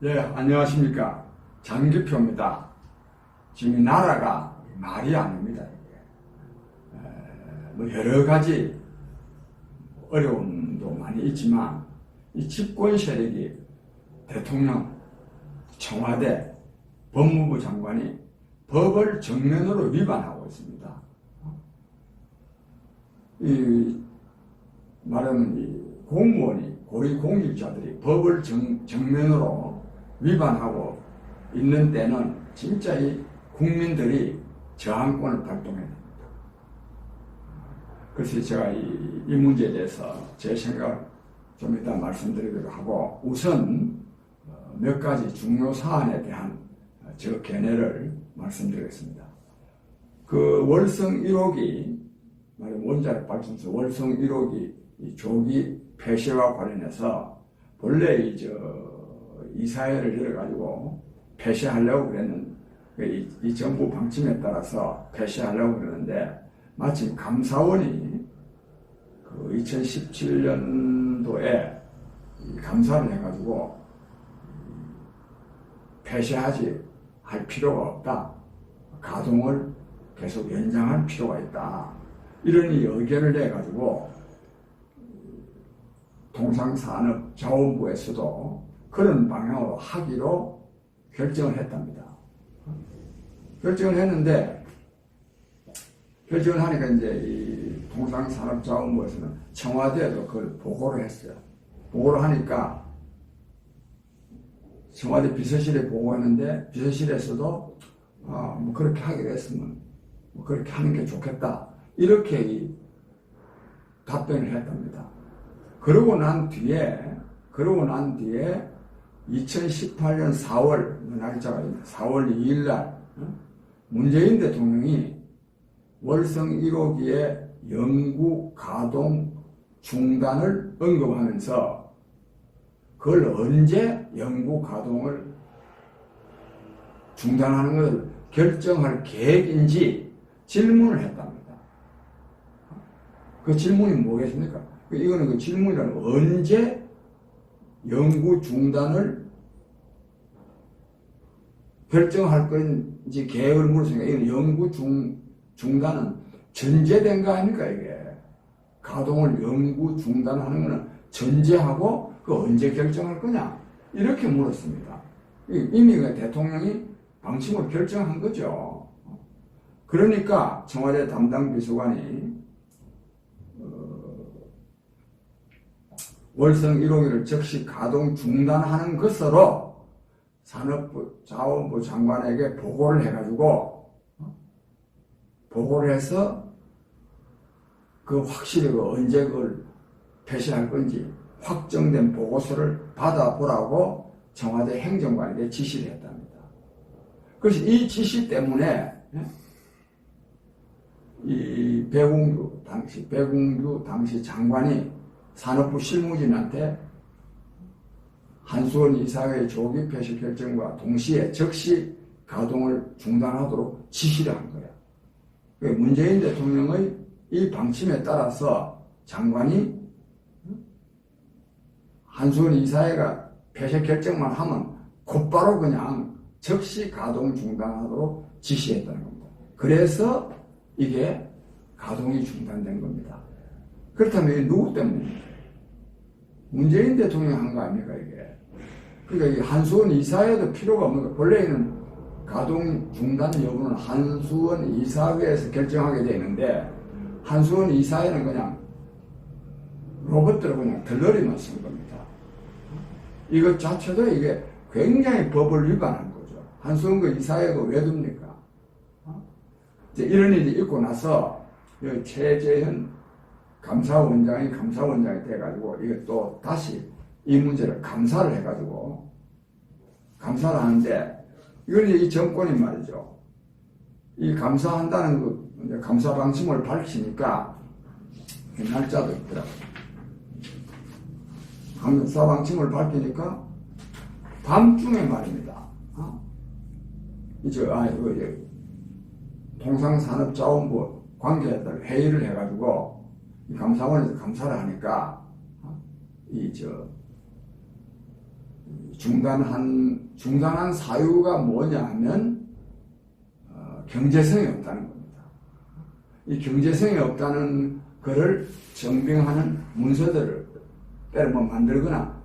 예, 안녕하십니까. 장기표입니다. 지금 이 나라가 말이 아닙니다. 뭐 여러 가지 어려움도 많이 있지만 이 집권 세력이 대통령, 청와대, 법무부 장관이 법을 정면으로 위반하고 있습니다. 이 말하는 이 공무원이 고위공직자들이 법을 정면으로 위반하고 있는 때는 진짜 이 국민들이 저항권을 발동해야 됩니다. 그래서 제가 이 문제에 대해서 제 생각 좀 이따 말씀드리기로 하고, 우선 몇 가지 중요 사안에 대한 저 견해를 말씀드리겠습니다. 그 월성 1호기, 원자력 발전소 월성 1호기 조기 폐쇄와 관련해서 본래 이사회를 열어가지고 폐쇄하려고 그랬는데, 이 정부 방침에 따라서 폐쇄하려고 그러는데, 마침 감사원이 그 2017년도에 감사를 해가지고 폐쇄하지 할 필요가 없다, 가동을 계속 연장할 필요가 있다, 이런 의견을 내가지고 통상산업자원부에서도 그런 방향으로 하기로 결정을 했답니다. 결정을 했는데, 결정을 하니까 이제 이 통상산업자원부에서는 청와대에도 그걸 보고를 했어요. 보고를 하니까 청와대 비서실에 보고했는데, 비서실에서도 뭐 그렇게 하기로 했으면 뭐 그렇게 하는 게 좋겠다, 이렇게 답변을 했답니다. 그러고 난 뒤에 2018년 4월, 날짜가 4월 2일 날 문재인 대통령이 월성 1호기의 연구 가동 중단을 언급하면서 그걸 언제 연구 가동을 중단하는 것을 결정할 계획인지 질문을 했답니다. 그 질문이 뭐겠습니까? 이거는 그 질문이라는 거, 언제 연구 중단을 결정할 건지 계획을 물었으니까, 이건 연구 중단은 전제된 거 아닙니까? 이게 가동을 연구 중단하는 거는 전제하고 그 언제 결정할 거냐, 이렇게 물었습니다. 이미 그 대통령이 방침을 결정한 거죠. 그러니까 청와대 담당 비서관이 월성 1호기를 즉시 가동 중단하는 것으로 산업부 자원부 장관에게 보고를 해가지고, 보고를 해서 그 확실히 언제 그걸 폐쇄할 건지 확정된 보고서를 받아보라고 청와대 행정관에게 지시를 했답니다. 그래서 이 지시 때문에 이 배공규 당시 장관이 산업부 실무진한테 한수원 이사회의 조기 폐쇄 결정과 동시에 즉시 가동을 중단하도록 지시를 한 거예요. 문재인 대통령의 이 방침에 따라서 장관이 한수원 이사회가 폐쇄 결정만 하면 곧바로 그냥 즉시 가동 중단하도록 지시했다는 겁니다. 그래서 이게 가동이 중단된 겁니다. 그렇다면 이게 누구 때문입니까? 문재인 대통령이 한 거 아닙니까, 이게? 그러니까 이 한수원 이사회도 필요가 없는 거. 본래는 가동 중단 여부는 한수원 이사회에서 결정하게 되어 있는데, 한수원 이사회는 그냥 로봇들을 그냥 덜러리만 쓴 겁니다. 이것 자체도 이게 굉장히 법을 위반한 거죠. 한수원 그 이사회가 왜 둡니까? 이제 이런 일이 있고 나서 최재현 감사원장이 돼가지고 이게 또 다시 이 문제를 감사를 해가지고 감사를 하는데, 이건 이제 이 정권이 말이죠, 이 감사한다는 그 감사 방침을 밝히니까 날짜도 있더라고요. 감사 방침을 밝히니까 밤중에 말입니다. 이제 통상산업자원부 관계자들 회의를 해가지고 감사원에서 감사를 하니까 중단한 사유가 뭐냐 하면 경제성이 없다는 겁니다. 이 경제성이 없다는 것을 증명하는 문서들을 때로 만들거나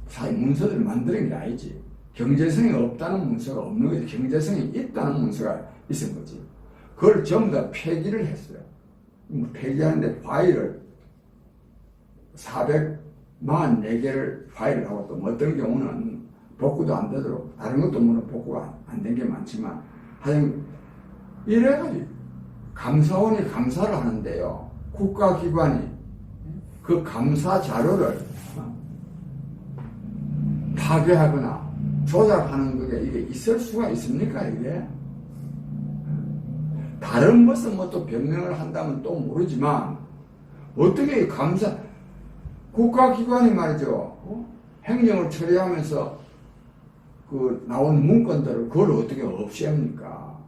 사실 문서들을 만드는 게 아니지. 경제성이 없다는 문서가 없는 거지. 경제성이 있다는 문서가 있은 거지. 그걸 전부 다 폐기를 했어요. 폐기하는데 파일을 444개를 파일을 하고 또 어떤 경우는 복구도 안 되도록 다른 것도 물론 복구가 안 된 게 많지만 하여튼 이래가지고 감사원이 감사를 하는데요. 국가기관이 그 감사 자료를 파괴하거나 조작하는 그게 이게 있을 수가 있습니까, 이게? 다른 것은 뭐 또 변명을 한다면 또 모르지만, 어떻게 국가기관이 말이죠, 행정을 처리하면서 그 나온 문건들을 그걸 어떻게 없애합니까?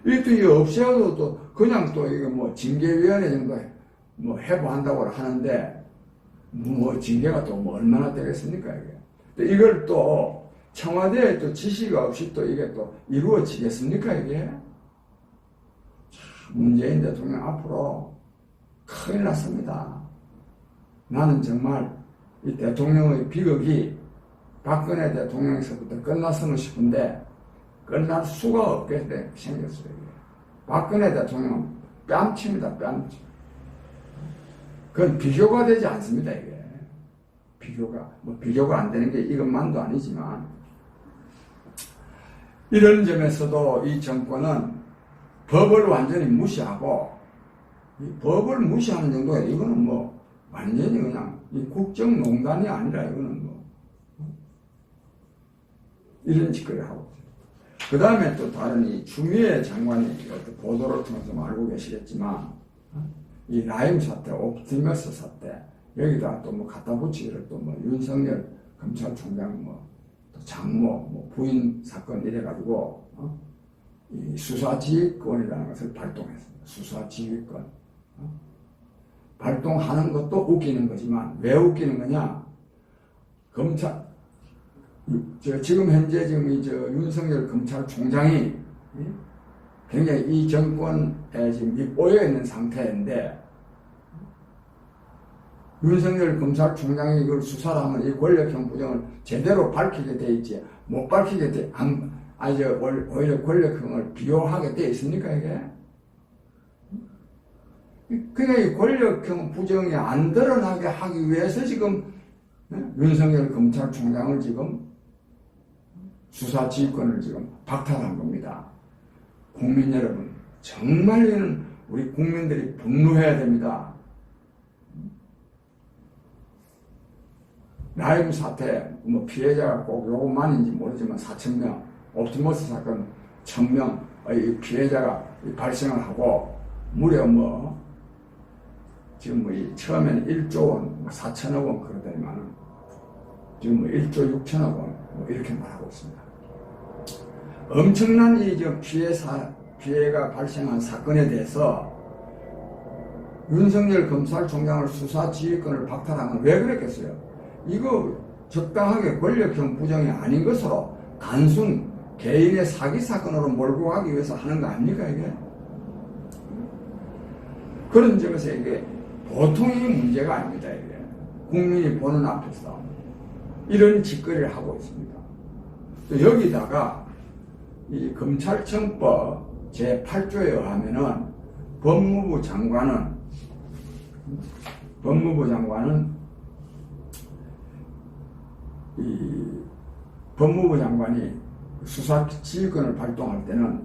이게 없애어도 또 그냥 또 이게 뭐 징계위원회 정도 뭐 해부한다고 하는데, 뭐 징계가 또 뭐 얼마나 되겠습니까, 이게? 이걸 또 청와대에 또 지시가 없이 또 이게 또 이루어지겠습니까, 이게? 문재인 대통령 앞으로 큰일 났습니다. 나는 정말 이 대통령의 비극이 박근혜 대통령에서부터 끝났으면 싶은데 끝날 수가 없게 생겼어요, 이게. 박근혜 대통령은 뺨칩니다, 뺨치. 그건 비교가 되지 않습니다, 이게. 비교가 안 되는 게 이것만도 아니지만, 이런 점에서도 이 정권은 법을 완전히 무시하고, 이 법을 무시하는 정도가 이거는 뭐, 완전히 그냥, 이 국정농단이 아니라 이거는 뭐, 이런 짓거리를 하고 있어요. 그 다음에 또 다른 이 추미애 장관이 보도를 통해서 알고 계시겠지만, 이 라임 사태, 옵티머스 사태, 여기다 또 뭐 갖다 붙이기를 또 뭐 윤석열 검찰총장 또 장모, 부인 사건 이래가지고, 이 수사지휘권이라는 것을 발동했습니다. 수사지휘권. 발동하는 것도 웃기는 거지만, 왜 웃기는 거냐? 지금 현재 윤석열 검찰총장이 굉장히 이 정권에 지금 꼬여있는 상태인데, 윤석열 검찰총장이 이걸 수사를 하면 이 권력형 부정을 제대로 밝히게 돼 있지, 못 밝히게 돼, 오히려 권력형을 비호하게 돼 있습니까, 이게? 그냥 이 권력형 부정이 안 드러나게 하기 위해서 지금 윤석열 검찰총장을 지금 수사지휘권을 지금 박탈한 겁니다. 국민 여러분, 정말 이는 우리 국민들이 분노해야 됩니다. 라임 사태, 피해자가 꼭 요것만인지 모르지만 4,000명, 옵티머스 사건 1,000명의 피해자가 발생을 하고, 무려 지금 처음에는 1조 원, 4천억 원 그러더니만은, 지금 1조 6천억 원, 이렇게 말하고 있습니다. 엄청난 이 피해가 발생한 사건에 대해서 윤석열 검찰총장을 수사지휘권을 박탈하면 왜 그랬겠어요? 이거 적당하게 권력형 부정이 아닌 것으로 단순 개인의 사기 사건으로 몰고 가기 위해서 하는 거 아닙니까, 이게? 그런 점에서 이게 보통의 문제가 아닙니다, 이게. 국민이 보는 앞에서 이런 짓거리를 하고 있습니다. 또 여기다가 이 검찰청법 제8조에 의하면은 법무부 장관은 법무부 장관이 수사지휘권을 발동할 때는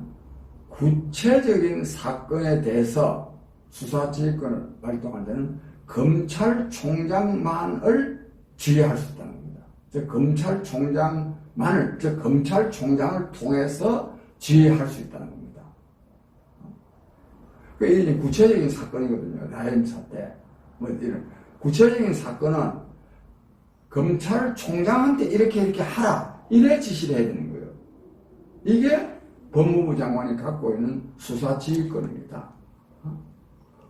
구체적인 사건에 대해서 수사지휘권을 발동할 때는 검찰총장만을 지휘할 수 있다는 겁니다. 즉 검찰총장을 통해서 지휘할 수 있다는 겁니다. 이게 구체적인 사건이거든요. 라임 사태, 이런 구체적인 사건은 검찰총장한테 이렇게 하라, 이래 지시를 해야 되는 거예요. 이게 법무부 장관이 갖고 있는 수사지휘권입니다.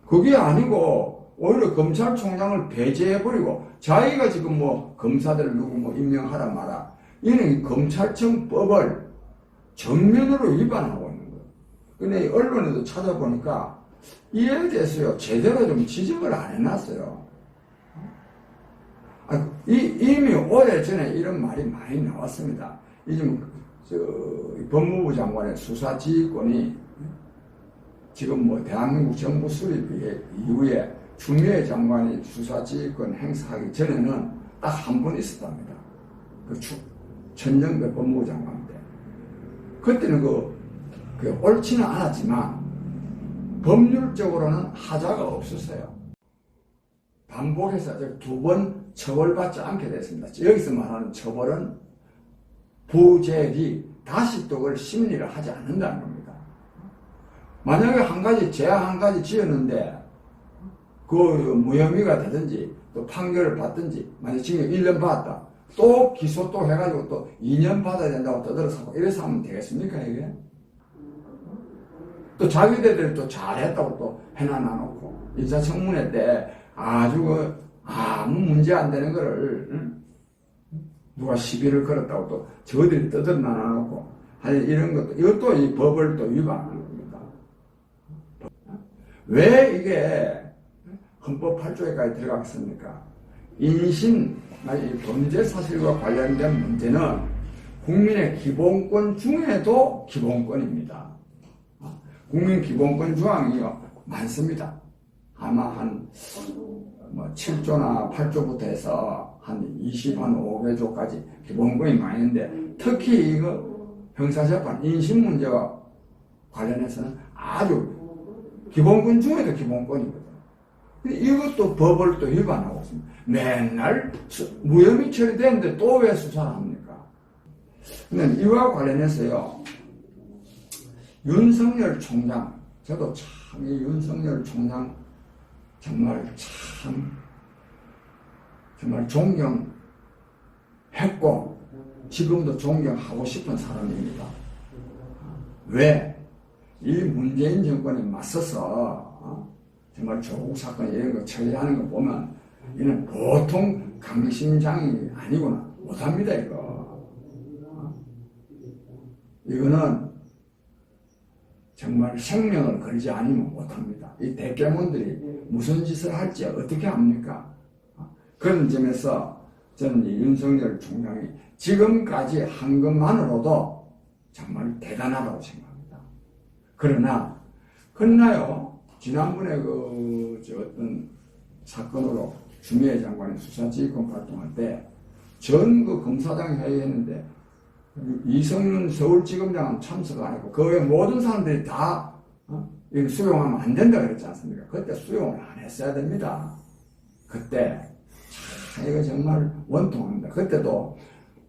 그게 아니고 오히려 검찰총장을 배제해버리고 자기가 지금 뭐 검사들 누구 뭐 임명하라 마라. 이는 검찰청법을 정면으로 위반하고 있는 거예요. 근데 언론에도 찾아보니까 이에 대해서요, 제대로 좀 지적을 안 해놨어요. 이미 오래전에 이런 말이 많이 나왔습니다. 요즘 법무부 장관의 수사지휘권이 지금 뭐 대한민국 정부 수립 이후에 추미애 장관이 수사지휘권 행사하기 전에는 딱 한 번 있었답니다. 그 천정배 법무부 장관 때. 그때는 그 옳지는 않았지만 법률적으로는 하자가 없었어요. 반복해서 2번 처벌받지 않게 됐습니다. 여기서 말하는 처벌은 부재리, 다시 또 그걸 심리를 하지 않는다는 겁니다. 만약에 제한 한 가지 지었는데 그 무혐의가 되든지 또 판결을 받든지 만약 지금 1년 받았다. 또 기소 또 해가지고 또 2년 받아야 된다고 떠들어서 이래서 하면 되겠습니까 이게? 또 자기네들이 또 잘했다고 또 해놔놓고 인사청문회 때 아주 아무 문제 안 되는 거를 누가 시비를 걸었다고 또 저들이 떠들어놔놓고 이런 것도 이것도 이 법을 또 위반하는 겁니다. 왜 이게 헌법 8조에까지 들어가겠습니까? 인신, 범죄 사실과 관련된 문제는 국민의 기본권 중에도 기본권입니다. 국민 기본권 조항이요 많습니다. 아마 한 7조나 8조부터 해서 한 25개 조까지 기본권이 많이 있는데 특히 이거 형사재판 인신 문제와 관련해서는 아주 기본권 중에도 기본권이거든요. 이것도 법을 또 위반하고 있습니다. 맨날 무혐의 처리되는데 또 왜 수사를 합니까? 근데 이와 관련해서요, 윤석열 총장, 저도 참 이 윤석열 총장 정말 존경했고 지금도 존경하고 싶은 사람입니다. 왜? 이 문재인 정권에 맞서서 정말 조국 사건 이런 거 처리하는 거 보면 이는 보통 강심장이 아니구나. 못합니다 이거. 이거는 정말 생명을 걸지 않으면 못합니다. 이 대깨문들이 무슨 짓을 할지 어떻게 합니까? 그런 점에서 저는 이 윤석열 총장이 지금까지 한 것만으로도 정말 대단하다고 생각합니다. 그러나 끝나요. 지난번에 어떤 사건으로 추미애 장관이 수사지휘권 발동할 때 전 검사장 회의했는데 이성윤 서울지검장은 참석 안 했고 그 외 모든 사람들이 다 이거 수용하면 안 된다 그랬지 않습니까? 그때 수용을 안 했어야 됩니다. 그때 이거 정말 원통합니다. 그때도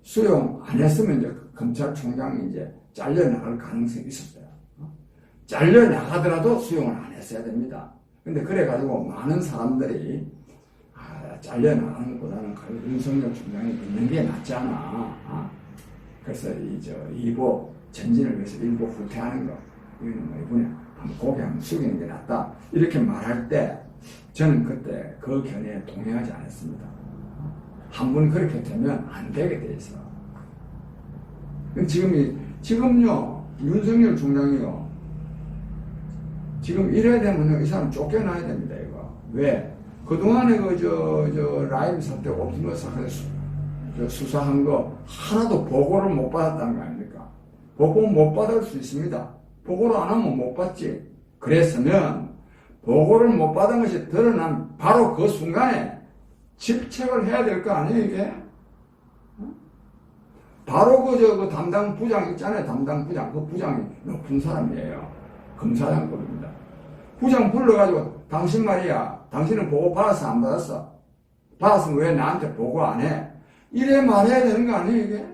수용 안 했으면 이제 검찰총장이 이제 잘려나갈 가능성이 있었어요. 잘려나가더라도 수용을 안 했어야 됩니다. 근데 그래가지고 많은 사람들이 잘려나가는 것보다는 윤석열 총장이 있는 게 낫지 않아. 그래서 일부 전진을 위해서 일부 후퇴하는 거, 이거는 뭐 이번에 고개 한번 숙이는 게 낫다. 이렇게 말할 때 저는 그때 그 견해에 동의하지 않았습니다. 한 번 그렇게 되면 안 되게 돼 있어. 지금요, 윤석열 총장이요, 지금 이래야 되면 이 사람 쫓겨나야 됩니다, 이거. 왜? 그동안에 라임 사태, 옵티머스 사태 수사한 거 하나도 보고를 못 받았다는 거 아닙니까? 보고 못 받을 수 있습니다. 보고를 안 하면 못 받지. 그랬으면 보고를 못 받은 것이 드러난 바로 그 순간에 질책을 해야 될 거 아니에요, 이게? 바로 그 담당 부장 있잖아요, 담당 부장. 그 부장이 높은 사람이에요. 검사장급입니다. 부장 불러가지고, 당신 말이야, 당신은 보고 받았어, 안 받았어? 받았으면 왜 나한테 보고 안 해? 이래 말해야 되는 거 아니에요, 이게?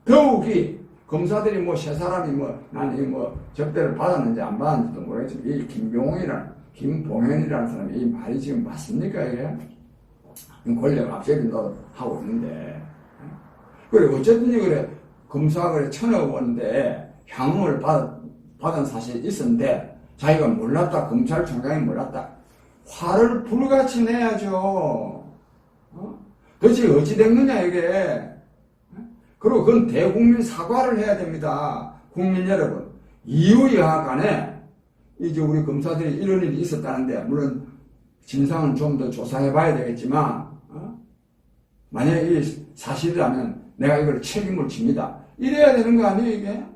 더욱이, 검사들이 세 사람이 나는 접대를 받았는지 안 받았는지도 모르겠지만, 이 김봉현이라는 사람이 이 말이 지금 맞습니까, 이게? 권력 압제도 하고 있는데. 그래, 어쨌든 그래, 검사가 그래, 1,000억 원인데, 향응을 받은 사실이 있었는데, 자기가 몰랐다, 검찰총장이 몰랐다. 화를 불같이 내야죠. 도대체 어찌 됐느냐 이게. 그리고 그건 대국민 사과를 해야 됩니다. 국민 여러분, 이유여하간에 이제 우리 검사들이 이런 일이 있었다는데, 물론 진상은 좀 더 조사해 봐야 되겠지만, 만약에 이 사실이라면 내가 이걸 책임을 집니다. 이래야 되는 거 아니에요 이게?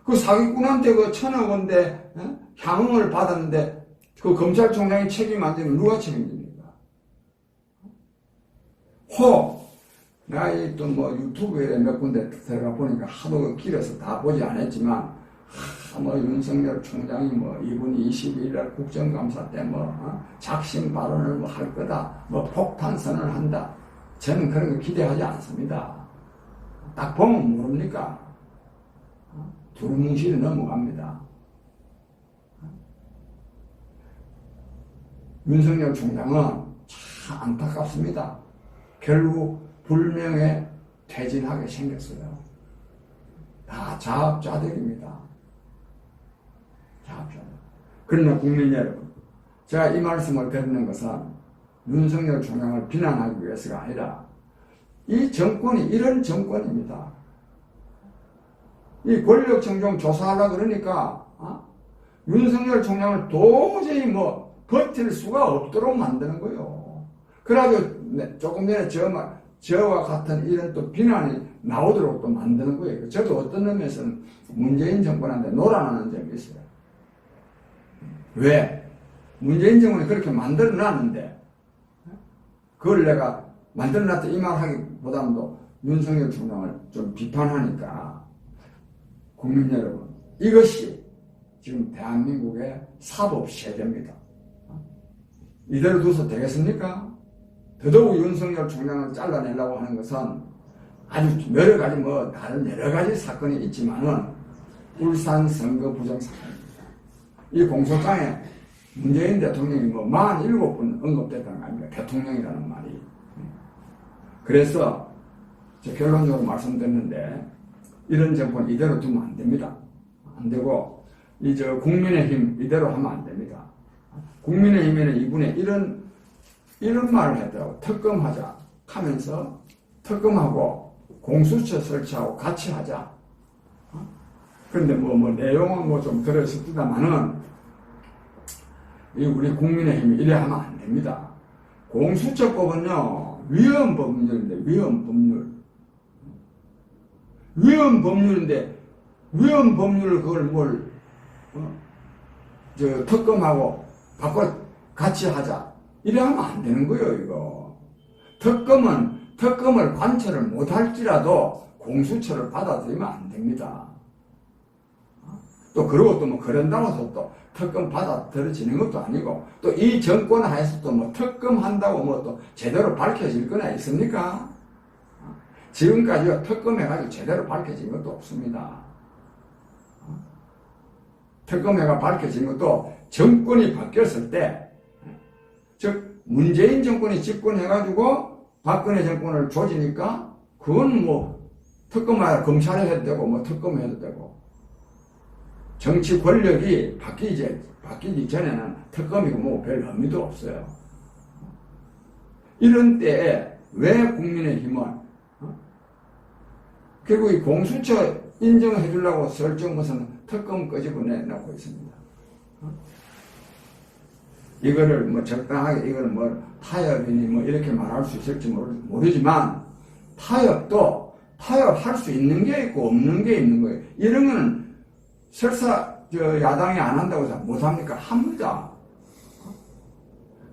그 사기꾼한테 그 1,000억 원대 향응을 받았는데 그 검찰총장이 책임 안 지면 누가 책임집니까? 내가 이 또 뭐 유튜브에 몇 군데 들어가 보니까 하도 길어서 다 보지 않았지만, 뭐 윤석열 총장이 뭐 이분 22일날 국정감사 때 작심 발언을 뭐 할 거다, 뭐 폭탄 선언을 한다. 저는 그런 거 기대하지 않습니다. 딱 보면 모릅니까? 두루뭉실이 넘어갑니다. 윤석열 총장은 참 안타깝습니다. 결국 불명예 퇴진하게 생겼어요. 다 자업자들입니다. 자업자들. 그러나 국민 여러분, 제가 이 말씀을 드리는 것은 윤석열 총장을 비난하기 위해서가 아니라 이 정권이 이런 정권입니다. 이 권력청정 조사하려고 그러니까 윤석열 총장을 도저히 뭐 버틸 수가 없도록 만드는 거예요. 그래가지고 조금 전에 저와 같은 이런 또 비난이 나오도록 또 만드는 거예요. 저도 어떤 의미에서는 문재인 정권한테 놀아나는 점이 있어요. 왜? 문재인 정권이 그렇게 만들어 놨는데, 그걸 내가 만들어 놨다 이 말 하기보다는 윤석열 총장을 좀 비판하니까, 국민 여러분, 이것이 지금 대한민국의 사법 세대입니다. 이대로 둬서 되겠습니까? 더더욱 윤석열 총장을 잘라내려고 하는 것은 아주 여러 가지 다른 여러 가지 사건이 있지만은 울산 선거 부정 사건입니다. 이 공소장에 문재인 대통령이 47번 언급됐다는 거 아닙니까? 대통령이라는 말이. 그래서 결론적으로 말씀드렸는데, 이런 정권 이대로 두면 안 됩니다. 안 되고, 국민의힘 이대로 하면 안 됩니다. 국민의힘에는 이분의 이런 말을 했더라고. 특검하자 하면서 특검하고 공수처 설치하고 같이 하자. 그런데 내용은 좀 들었습니다만은, 우리 국민의힘이 이래 하면 안 됩니다. 공수처법은요, 위헌 법률인데, 위헌 법률인데, 위헌 법률을 그걸 특검하고 바꿔 같이 하자. 이래 하면 안 되는 거예요, 이거. 특검을 관철을 못 할지라도 공수처를 받아들이면 안 됩니다. 또, 그러고 또 그런다고 해서 또 특검 받아들여지는 것도 아니고, 또 이 정권 하에서 또 특검 한다고 또 제대로 밝혀질 거나 있습니까? 지금까지 특검해가지고 제대로 밝혀진 것도 없습니다. 특검해가 밝혀진 것도 정권이 바뀌었을 때, 즉 문재인 정권이 집권해가지고 박근혜 정권을 조지니까 그건 특검하여 검찰에 해도 되고 특검해도 되고, 정치 권력이 바뀌기 전에는 특검이고 별 의미도 없어요. 이런 때에 왜 국민의힘은 결국 이 공수처 인정해 주려고 설정무선 특검 끄집어내놓고 있습니다. 이거를 적당하게 이거를 타협이니 이렇게 말할 수 있을지 모르지만, 타협할 수 있는 게 있고 없는 게 있는 거예요. 이런 거는 설사 야당이 안 한다고 해서 못합니까? 합니다.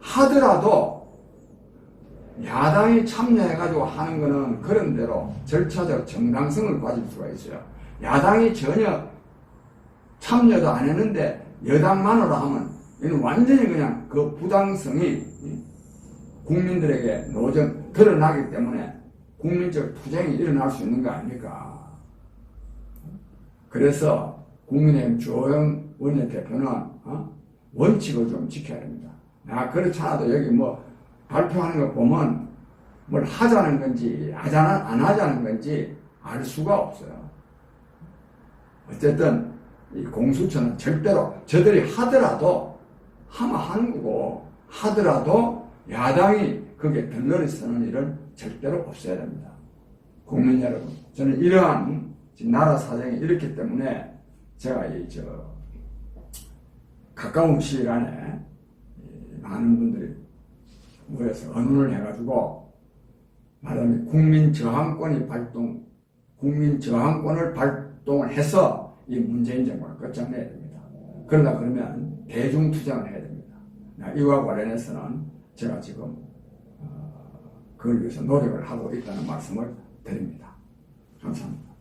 하더라도 야당이 참여해가지고 하는 거는 그런 대로 절차적 정당성을 가질 수가 있어요. 야당이 전혀 참여도 안 했는데 여당만으로 하면 이는 완전히 그냥 그 부당성이 국민들에게 드러나기 때문에 국민적 투쟁이 일어날 수 있는 거 아닙니까? 그래서 국민의힘 주호영 원내대표는 원칙을 좀 지켜야 됩니다. 그렇지 않아도 여기 발표하는 거 보면 뭘 하자는 건지 안 하자는 건지 알 수가 없어요. 어쨌든 이 공수처는 절대로 저들이 하면 하는 거고, 하더라도 야당이 거기에 덜러리 쓰는 일은 절대로 없어야 됩니다. 국민 여러분, 저는 이러한 나라 사정이 이렇기 때문에 제가 가까운 시일 안에 많은 분들이 모여서 언론을 해가지고 말하자면 국민 저항권을 발동을 해서 이 문재인 정권을 끝장내야 됩니다. 그러다 그러면 대중 투쟁을 해야 됩니다. 이와 관련해서는 제가 지금 그걸 위해서 노력을 하고 있다는 말씀을 드립니다. 감사합니다.